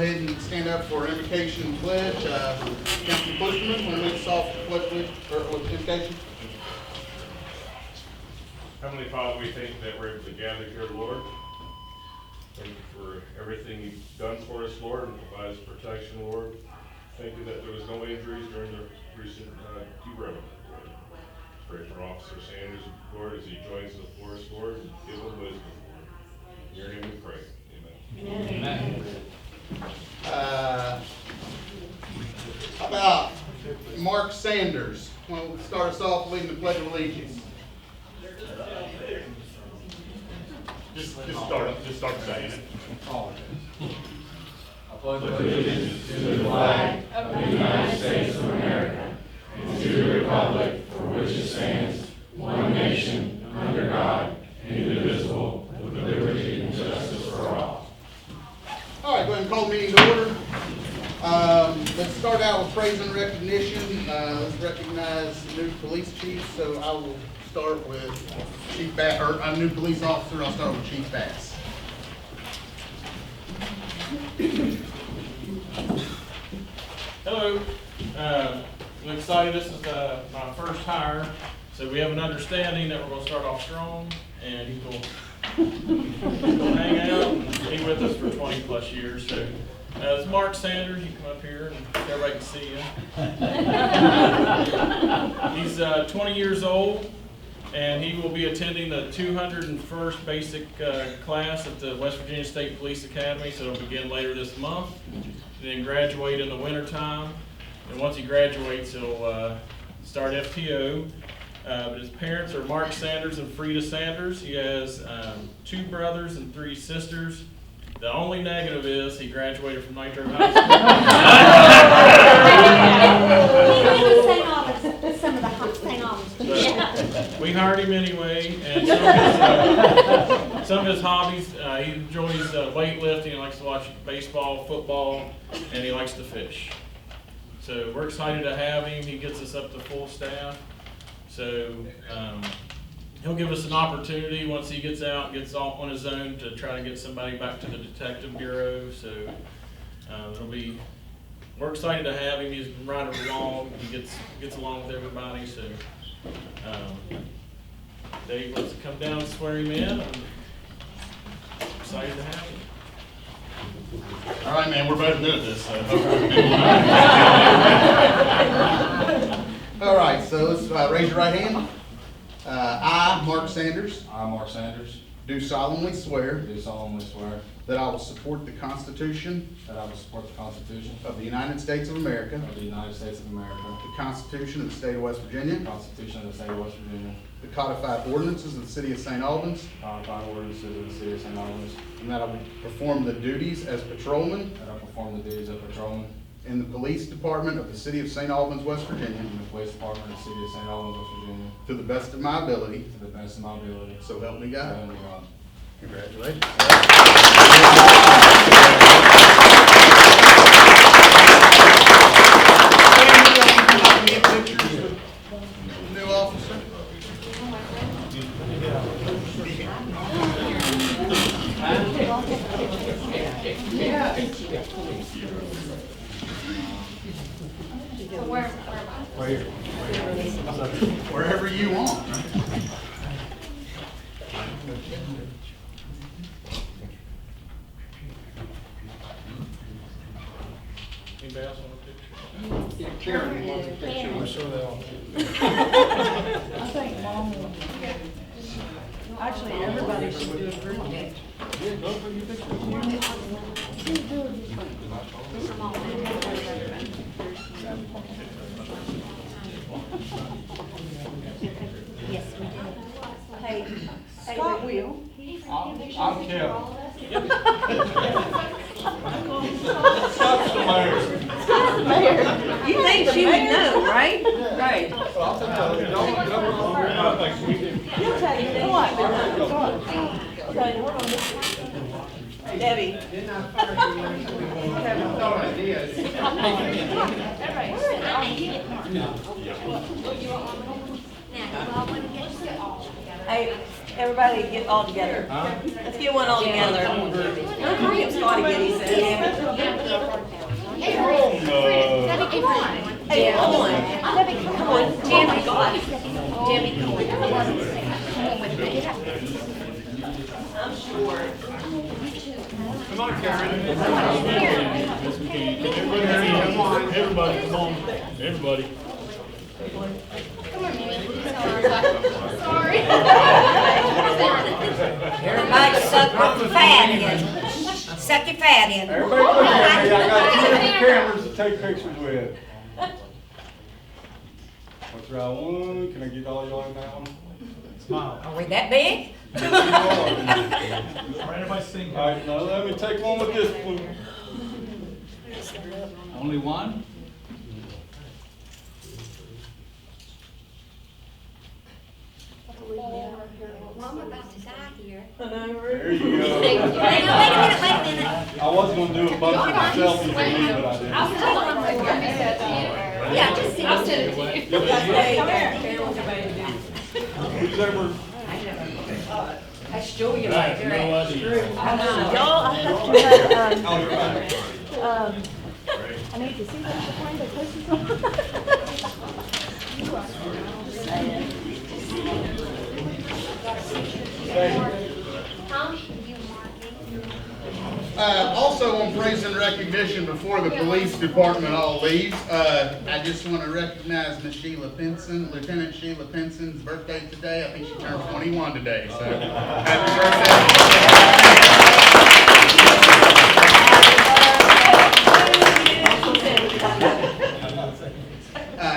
ahead and stand up for invocation and pledge. Councilman Bushman, want to lead us off with invocation? Heavenly Father, we thank you that we're able to gather here, Lord. Thank you for everything you've done for us, Lord, and provides protection, Lord. Thank you that there was no injuries during the recent derailment, Lord. Pray for Officer Sanders, Lord, as he joins the force, Lord, and give him wisdom, Lord. In your name we pray. Amen. Amen. How about Mark Sanders? Well, start us off leading the Pledge of Allegiance. Just start saying it. I pledge allegiance to the flag of the United States of America and to the republic for which it stands, one nation, under God, indivisible, with liberty and justice for all. All right, go ahead and call the meeting to order. Let's start out with praise and recognition. Let's recognize the new police chief. So I will start with Chief Bass, or a new police officer. I'll start with Chief Bass. Hello. I'm excited. This is my first hire. So we have an understanding that we're going to start off strong, and he's going to hang out and be with us for 20 plus years. So it's Mark Sanders. You come up here and everybody can see you. He's 20 years old, and he will be attending the 201st basic class at the West Virginia State Police Academy. So it'll begin later this month, and then graduate in the wintertime. And once he graduates, he'll start FTO. But his parents are Mark Sanders and Frida Sanders. He has 2 brothers and 3 sisters. The only negative is he graduated from Nitro High School. We hired him anyway, and some of his hobbies, he enjoys weightlifting, he likes to watch baseball, football, and he likes to fish. So we're excited to have him. He gets us up to full staff. So he'll give us an opportunity once he gets out, gets off on his own, to try to get somebody back to the detective bureau. So we're excited to have him. He's right along. He gets along with everybody. So Dave wants to come down and swear him in. I'm excited to have him. All right, man, we're both new at this. So. All right, so let's raise your right hand. I, Mark Sanders, I, Mark Sanders, do solemnly swear do solemnly swear that I will support the Constitution that I will support the Constitution of the United States of America, of the United States of America, the Constitution of the State of West Virginia, the Constitution of the State of West Virginia, the codified ordinances of the City of St. Albans, codified ordinances of the City of St. Albans, and that I will perform the duties as patrolman that I perform the duties of patrolman in the Police Department of the City of St. Albans, West Virginia, in the Police Department of the City of St. Albans, West Virginia, to the best of my ability. to the best of my ability. So help me So God. help me God. Congratulations. New officer. Wherever you want. Anybody else want a picture? Karen wants a picture. I think Mom will. Actually, everybody should do a group picture. Yes, we do. Hey, Scott will. I'm Kevin. Scott's the mayor. You think she would know, right? Right. He'll tell you what. Okay, hold on. Debbie. Hey, everybody get all together. Let's get one all together. Don't forget Scotty get, he said. Debbie, come on. Come on with me. I'm sure. Come on, Karen. Yes, we can. Everybody, come on. Everybody. Sorry. Everybody suck your fat in. Suck your fat in. Everybody look at me, I got 2 different cameras to take pictures with. Let's try one, can I get all y'all in that one? Smile. Are we that big? Everybody sing. All right, now let me take one with this one. Only one? Well, I'm about to die here. There you go. Wait a minute. I was gonna do a bunch of selfies with me, but I didn't. Yeah, just sit. I'll send it to you. Who's ever, That's Julia I right have there. no idea. Y'all, I thought you had, oh, you're right. I need to see what you're trying to post this Also on praise and recognition before the police department all leaves, I just want to recognize Miss Sheila Pinson, Lieutenant Sheila Pinson's birthday today. I think she turned 21 today, so happy birthday.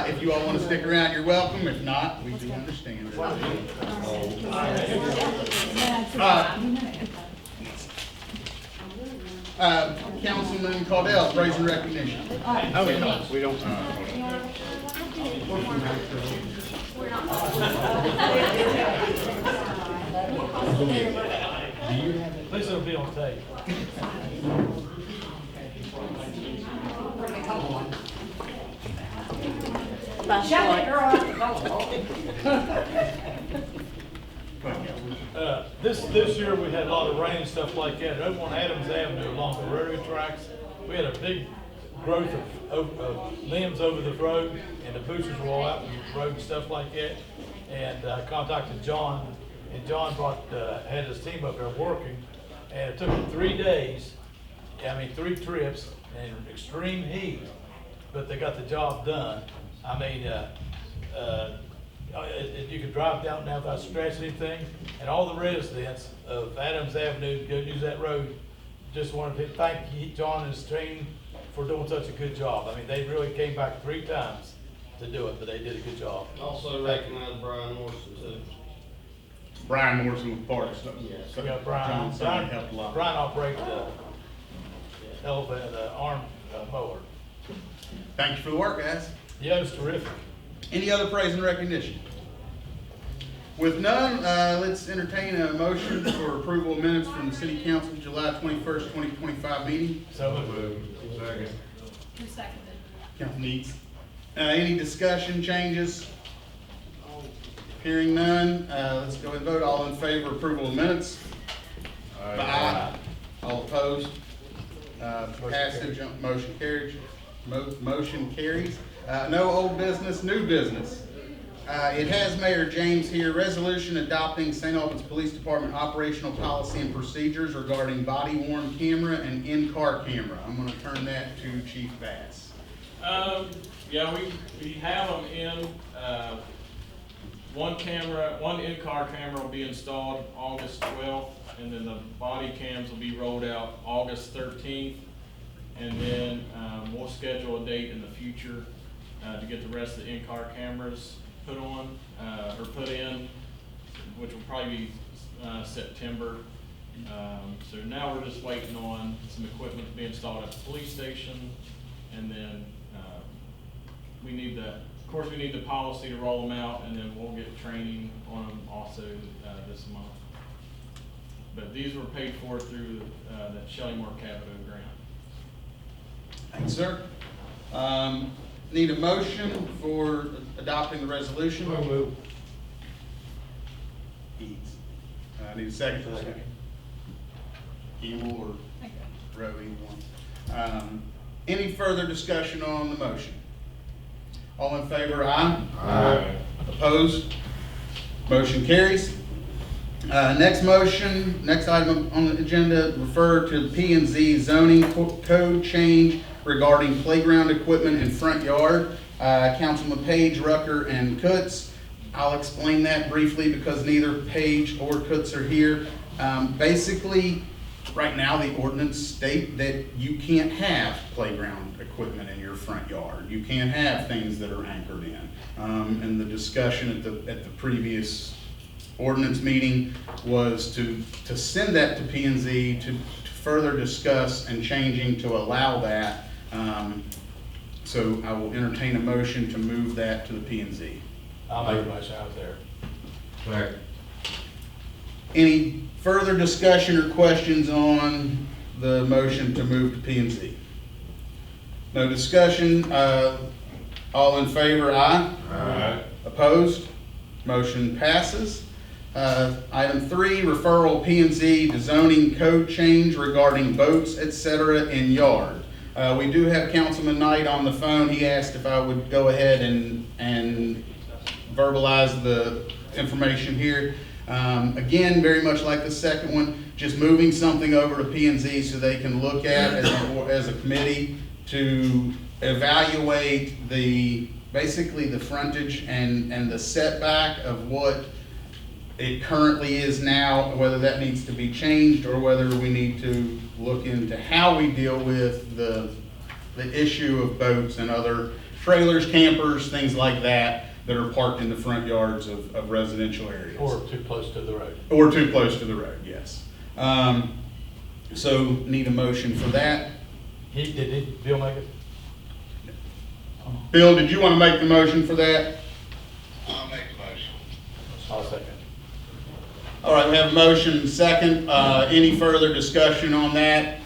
If you all want to stick around, you're welcome. If not, we do understand. Councilman Caudell, praise and recognition. We don't. This will be on tape. Shut it, girl. This year we had a lot of rain and stuff like that. Over on Adams Avenue along the railroad tracks, we had a big growth of limbs over the road, and the bushes were all out in the road and stuff like that. And I contacted John, and John had his team up there working, and it took them 3 days, 3 trips, in extreme heat, but they got the job done. You could drive down now without scratching anything, and all the residents of Adams Avenue go use that road. Just wanted to thank John and his team for doing such a good job. They really came back 3 times to do it, but they did a good job. Also recognize Brian Morrison too. Brian Morrison with Parks. Yes, we got Brian. Brian helped a lot. Brian operated the arm mower. Thank you for the work, guys. Yeah, it was terrific. Any other praise and recognition? With none, let's entertain a motion for approval of minutes from the City Council July 21st, 2025 meeting. So moved. Second. Who seconded? Council needs. Any discussion, changes? Hearing none, let's go and vote. All in favor of approval of minutes? Aye. All opposed? Passage, motion carries. Motion carries. No old business, new business. It has Mayor James here, resolution adopting St. Albans Police Department operational policy and procedures regarding body worn camera and in-car camera. I'm gonna turn that to Chief Bass. Yeah, we have them in, one in-car camera will be installed August 12th, and then the body cams will be rolled out August 13th. And then, we'll schedule a date in the future, to get the rest of the in-car cameras put on, or put in, which will probably be, September. So now we're just waiting on some equipment to be installed at the police station, and then, we need the policy to roll them out, and then we'll get training on them also, this month. But these were paid for through, that Shelley-Moore Capital grant. Thanks, sir. Need a motion for adopting the resolution? So moved. Eads. Need a second for that. Gamble or Rowe, either one. Any further discussion on the motion? All in favor, aye? Aye. Opposed? Motion carries. Next item on the agenda, refer to P&Z zoning code change regarding playground equipment in front yard. Councilman Page, Rucker, and Kutz. I'll explain that briefly because neither Page or Kutz are here. Basically, right now, the ordinance state that you can't have playground equipment in your front yard. You can't have things that are anchored in. And the discussion at the previous ordinance meeting was to send that to P&Z to further discuss and changing to allow that. So I will entertain a motion to move that to the P&Z. I'll make a motion out there. Second. Any further discussion or questions on the motion to move to P&Z? No discussion. All in favor, aye? Aye. Opposed? Motion passes. Item 3, referral P&Z to zoning code change regarding boats, etc. in yard. We do have Councilman Knight on the phone. He asked if I would go ahead and verbalize the information here. Again, very much like the second one, just moving something over to P&Z so they can look at as a committee to evaluate basically the frontage and the setback of what it currently is now, whether that needs to be changed or whether we need to look into how we deal with the issue of boats and other trailers, campers, things like that are parked in the front yards of residential areas. Or too close to the road. Or too close to the road, yes. So need a motion for that. Did Bill make it? Bill, did you want to make the motion for that? I'll make the motion. I'll second. All right, we have a motion second. Any further discussion on that?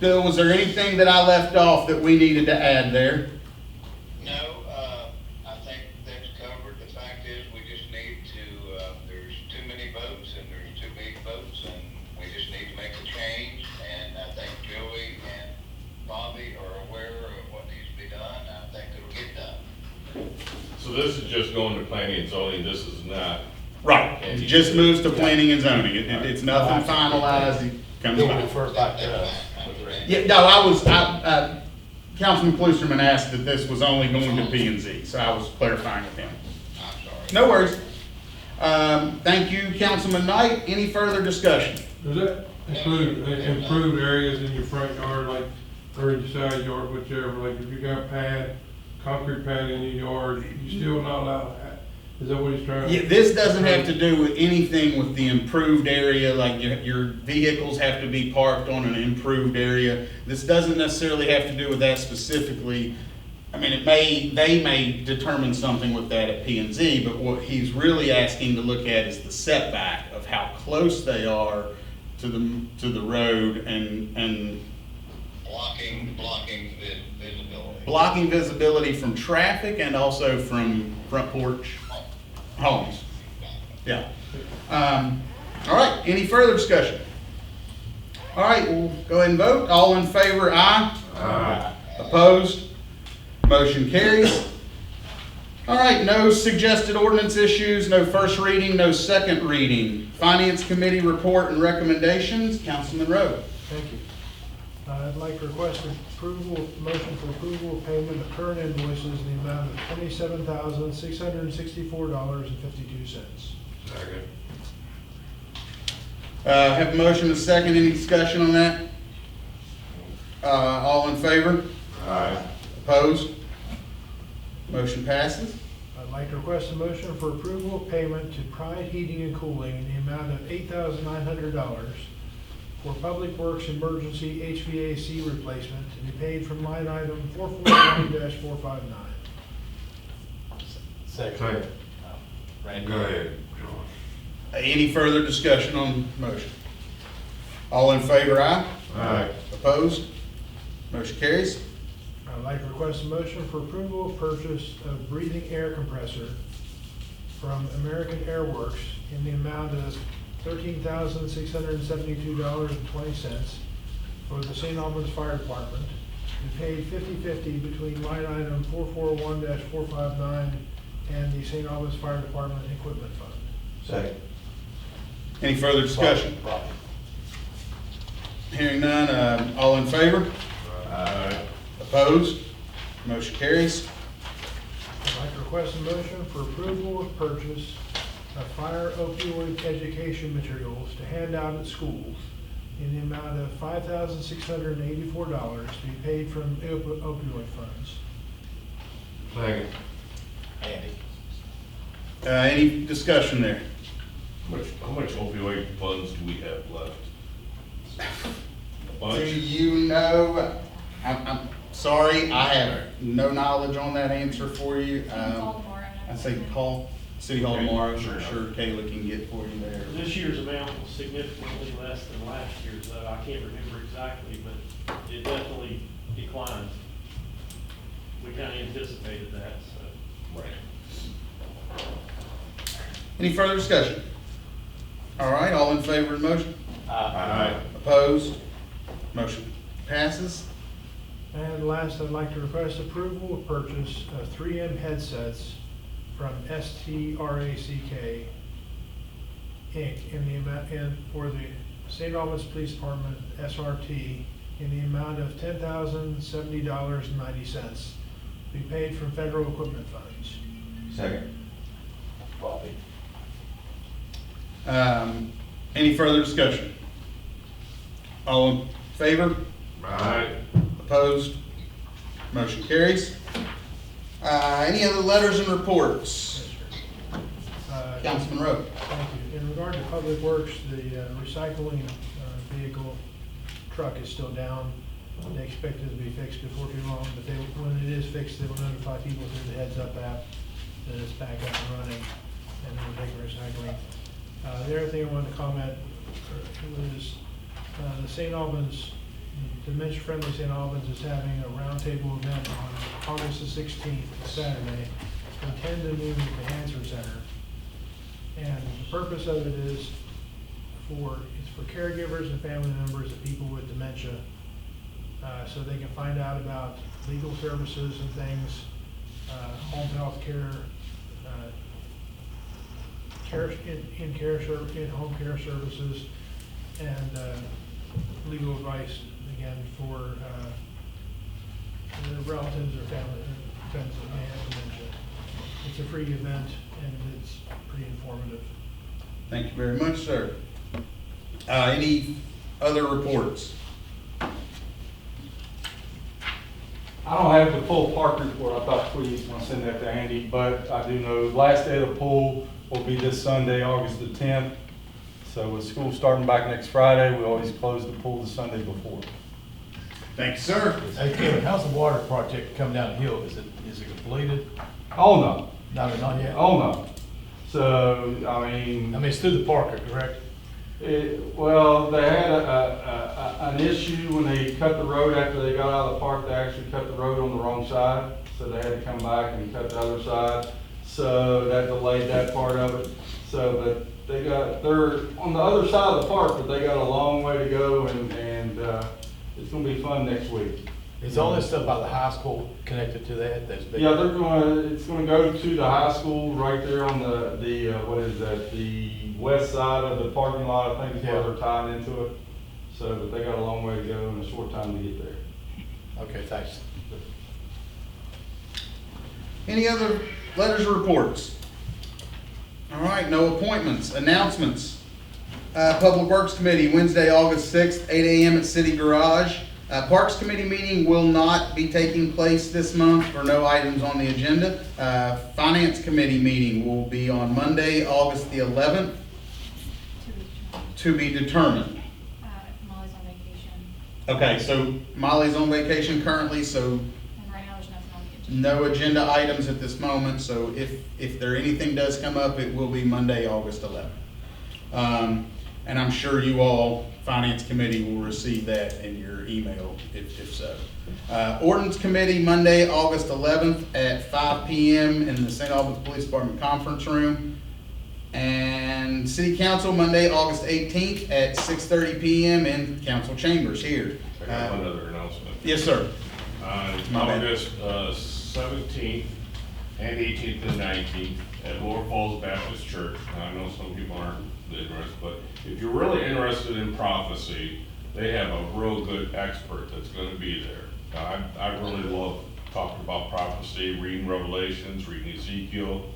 Bill, was there anything that I left off that we needed to add there? No, I think that's covered. The fact is, we just need to, there's too many boats and there's too big boats, and we just need to make a change. And I think Joey and Bobby are aware of what needs to be done. I think it'll get done. So this is just going to planning and zoning, this is not. Right, it just moves to planning and zoning. It's nothing finalized. It comes He'll back. refer back to us. Yeah, no, Councilman Klusterman asked that this was only going to P&Z, so I was clarifying with him. I'm sorry. No worries. Thank you, Councilman Knight. Any further discussion? Does that include improved areas in your front yard, like, or in your side yard, whichever, like if you got concrete pad in your yard, you still not allowed that? Is that what he's trying to? Yeah, this doesn't have to do with anything with the improved area, like your vehicles have to be parked on an improved area. This doesn't necessarily have to do with that specifically. I mean, they may determine something with that at P&Z, but what he's really asking to look at is the setback of how close they are to the road and Blocking visibility. blocking visibility from traffic and also from front porch homes. Yeah. All right, any further discussion? All right, we'll go ahead and vote. All in favor, aye? Aye. Opposed? Motion carries. All right, no suggested ordinance issues, no first reading, no second reading. Finance Committee report and recommendations. Councilman Rowe. Thank you. I'd like to request motion for approval of payment of current invoices in the amount of $27,664.52. Second. Have a motion and a second. Any discussion on that? All in favor? Aye. Opposed? Motion passes. I'd like to request a motion for approval of payment to Pride Heating and Cooling in the amount of $8,900 for Public Works Emergency HVAC replacement to be paid from line item 441-459. Second. Go ahead, John. Any further discussion on the motion? All in favor, aye? Aye. Opposed? Motion carries. I'd like to request a motion for approval of purchase of breathing air compressor from American Air Works in the amount of $13,672.20 for the St. Albans Fire Department, and paid 50/50 between line item 441-459 and the St. Albans Fire Department Equipment Fund. Second. Any further discussion? Hearing none, all in favor? Opposed? Motion carries. I'd like to request a motion for approval of purchase of fire opioid education materials to hand out at schools in the amount of $5,684 to be paid from opioid funds. Second. Any discussion there? How much opioid funds do we have left? A Do bunch? you know, I'm sorry, I have no knowledge on that answer for you. I say call City Hall tomorrow, I'm sure Kayla can get for you there. This year's amount was significantly less than last year's, though. I can't remember exactly, but it definitely declined. We kind of anticipated that, so. Right. Any further discussion? All right, all in favor of the motion? Aye. Opposed? Motion passes. And last, I'd like to request approval of purchase of 3M headsets from STRACK Inc. in the amount, for the St. Albans Police Department SRT in the amount of $10,070.90 to be paid from federal equipment funds. Second. Any further discussion? All in favor? Aye. Opposed? Motion carries. Any other letters and reports? Councilman Rowe. Thank you. In regard to Public Works, the recycling vehicle truck is still down. They expect it to be fixed before too long, but when it is fixed, they will notify people through the heads up app that it's back up and running, and then we'll take recycling. The other thing I wanted to comment was the St. Albans, Dementia Friendly St. Albans is having a roundtable event on August the 16th, Saturday, from 10 to noon at the Hansard Center. And the purpose of it is for caregivers and family members of people with dementia, so they can find out about legal services and things, home health care, in-home care services, and legal advice, again, for the relatives or family friends that may have dementia. It's a free event, and it's pretty informative. Thank you very much, sir. Any other reports? I don't have the full park report. I thought please want to send that to Andy, but I do know last day of the pool will be this Sunday, August the 10th. So with school starting back next Friday, we always close the pool the Sunday before. Thank you, sir. Hey Kevin, how's the water project coming down the hill? Is it completed? Oh, no. No, not yet. Oh, no. So, I mean, it's through the Parker, correct? well, they had an issue when they cut the road after they got out of the park. They actually cut the road on the wrong side, so they had to come back and cut the other side. So that delayed that part of it. So, but they're on the other side of the park, but they got a long way to go, and it's going to be fun next week. Is all this stuff by the high school connected to that? Yeah, it's going to go to the high school right there on the what is that, the west side of the parking lot, I think is where they're tying into it. So, but they got a long way to go and a short time to get there. Okay, thanks. Any other letters or reports? All right, no appointments. Announcements. Public Works Committee, Wednesday, August 6th, 8 a.m. at City Garage. Parks Committee meeting will not be taking place this month for no items on the agenda. Finance Committee meeting will be on Monday, August the 11th, to be determined. Molly's on vacation, Okay, so Molly's on vacation currently, so and right now there's nothing on the agenda. no agenda items at this moment. So if anything does come up, it will be Monday, August 11th. And I'm sure you all, Finance Committee, will receive that in your email if so. Ordinance Committee, Monday, August 11th at 5 p.m. in the St. Albans Police Department Conference Room. And City Council, Monday, August 18th at 6:30 p.m. in Council Chambers here. I got one other announcement. Yes, sir. On My bad. August 17th, and 18th and 19th at Lower Falls Baptist Church. Now, I know some people aren't interested, but if you're really interested in prophecy, they have a real good expert that's gonna be there. Now, I really love talking about prophecy, reading Revelations, reading Ezekiel,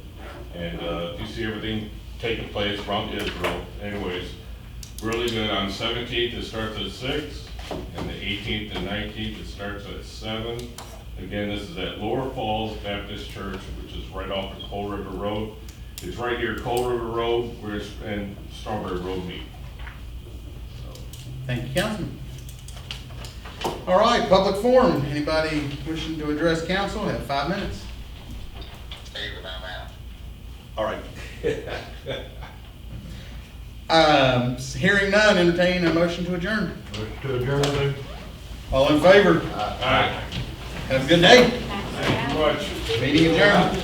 and you see everything taking place around Israel. Anyways, really good. On 17th, it starts at 6, and the 18th and 19th, it starts at 7. Again, this is at Lower Falls Baptist Church, which is right off of Coal River Road. It's right here, Coal River Road, where it's, and Strawberry Road meet. Thank you, Councilman. All right, public forum. Anybody wishing to address council, have 5 minutes. All right. Hearing none, entertain a motion to adjourn. Motion to adjourn. All in favor? Aye. Have a good day. Thank you much. Meeting adjourned.